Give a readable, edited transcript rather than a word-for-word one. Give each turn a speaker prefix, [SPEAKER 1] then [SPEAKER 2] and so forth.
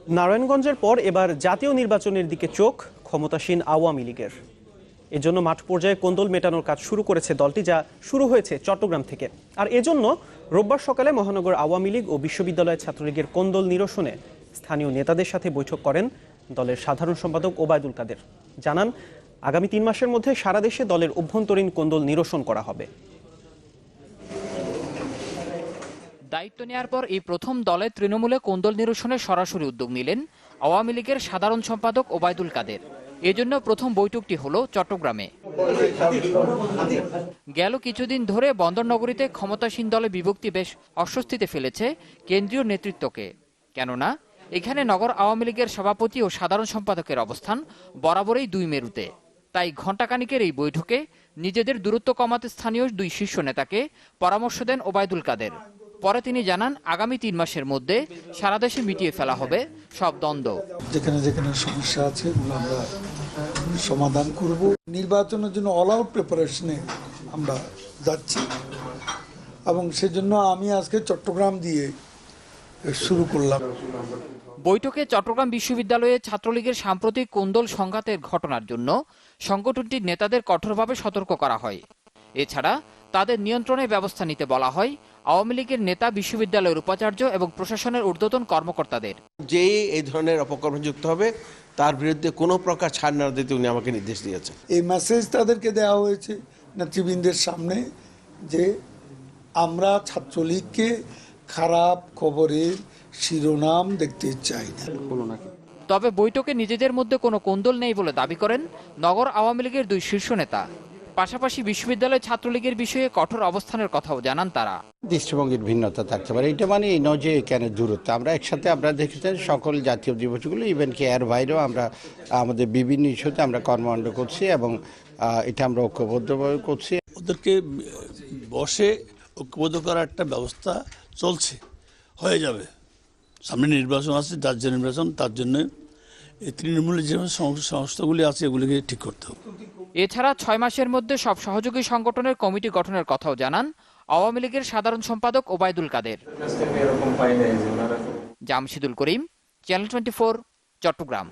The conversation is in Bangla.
[SPEAKER 1] নারায়ণগঞ্জের পর এবার জাতীয় নির্বাচনের দিকে চোখ ক্ষমতাসীন আওয়ামী লীগের। এজন্য মাঠ পর্যায়ে কোন্দল মেটানোর কাজ শুরু করেছে দলটি, যা শুরু হয়েছে চট্টগ্রাম থেকে। আর এজন্য রোববার সকালে মহানগর আওয়ামী লীগ ও বিশ্ববিদ্যালয় ছাত্রলীগের কোন্দল নিরসনে স্থানীয় নেতাদের সাথে বৈঠক করেন দলের সাধারণ সম্পাদক ওবায়দুল কাদের। জানান, আগামী 3 মাসের মধ্যে সারা দেশে দলের অভ্যন্তরীণ কোন্দল নিরসন করা হবে।
[SPEAKER 2] দায়িত্ব নেয়ার পর এই প্রথম দলে তৃণমূলে কোন্দল নিরসনের সরাসরি উদ্যোগ নিলেন আওয়ামী লীগের সাধারণ সম্পাদক ওবায়দুল কাদের। এজন্য প্রথম বৈঠকটি হলো চট্টগ্রামে। গেল কিছুদিন ধরে বন্দরনগরীতে ক্ষমতাসীন দলে বিভক্তি বেশ অস্বস্তিতে ফেলেছে কেন্দ্রীয় নেতৃত্বকে। কেননা এখানে নগর আওয়ামী লীগের সভাপতি ও সাধারণ সম্পাদকের অবস্থান বরাবরই 2 মেরুতে। তাই ঘণ্টাখানিকের এই বৈঠকে নিজেদের দূরত্ব কমাতে স্থানীয় 2 শীর্ষ নেতাকে পরামর্শ দেন ওবায়দুল কাদের। পরে তিনি জানান, আগামী 3 মাসের মধ্যে সারা দেশে মিটিয়ে ফেলা হবে সব দ্বন্দ্ব।
[SPEAKER 3] যেখানে যেখানে সমস্যা আছে এগুলো আমরা সমাধান করব। নির্বাচনের জন্য অল আউট প্রিপারেশনে আমরা যাচ্ছি এবং সেজন্য আমি আজকে চট্টগ্রাম দিয়ে শুরু করলাম।
[SPEAKER 2] বৈঠকে চট্টগ্রাম বিশ্ববিদ্যালয়ে ছাত্রলীগের সাম্প্রতিক কোন্দল সংঘাতের ঘটনার জন্য সংগঠনটির নেতাদের কঠোরভাবে সতর্ক করা হয়। এছাড়া তাদের নিয়ন্ত্রণে ব্যবস্থা নিতে বলা হয় আওয়ামী লীগের নেতা, বিশ্ববিদ্যালয়ের উপাচার্য এবং প্রশাসনের ঊর্ধ্বতন কর্মকর্তাদের।
[SPEAKER 4] যে এই ধরনের অপকর্মে যুক্ত হবে তার বিরুদ্ধে কোনো প্রকার ছাড় না দিতে উনি আমাকে নির্দেশ দিয়েছেন।
[SPEAKER 3] এই মেসেজ তাদেরকে দেওয়া হয়েছে নেতৃবৃন্দের সামনে যে আমরা ছাত্রলীগকে খারাপ খবরের শিরোনাম দেখতে চাই না।
[SPEAKER 2] তবে বৈঠকে নিজেদের মধ্যে কোনো কোন্দল নেই বলে দাবি করেন নগর আওয়ামী লীগের 2 শীর্ষ নেতা। পাশাপাশি বিশ্ববিদ্যালয় ছাত্রলীগের বিষয়ে কঠোর অবস্থানের কথাও জানান তারা।
[SPEAKER 5] দৃষ্টিভঙ্গির ভিন্নতা থাকতে পারে, এটা মানে এই নয় যে কেন দূরত্ব। আমরা একসাথে আমরা দেখেছেন সকল জাতীয় দিবসগুলো, ইভেন কি এর বাইরেও আমরা আমাদের বিভিন্ন ইস্যুতে আমরা কর্মকাণ্ড করছি এবং এটা আমরা ঐক্যবদ্ধভাবে করছি।
[SPEAKER 6] ওদেরকে বসে ঐক্যবদ্ধ করার একটা ব্যবস্থা চলছে, হয়ে যাবে। সামনে নির্বাচন আছে, রাজ্য নির্বাচন, তার জন্য এই তৃণমূলের যে সংস্থাগুলি আছে এগুলিকে ঠিক করতে হবে।
[SPEAKER 2] এছাড়া 6 মাসের মধ্যে সব সহযোগী সংগঠনের কমিটি গঠনের কথাও জানান আওয়ামী লীগের সাধারণ সম্পাদক ওবায়দুল কাদের। জামশিদুল করিম, চ্যানেল 24, চট্টগ্রাম।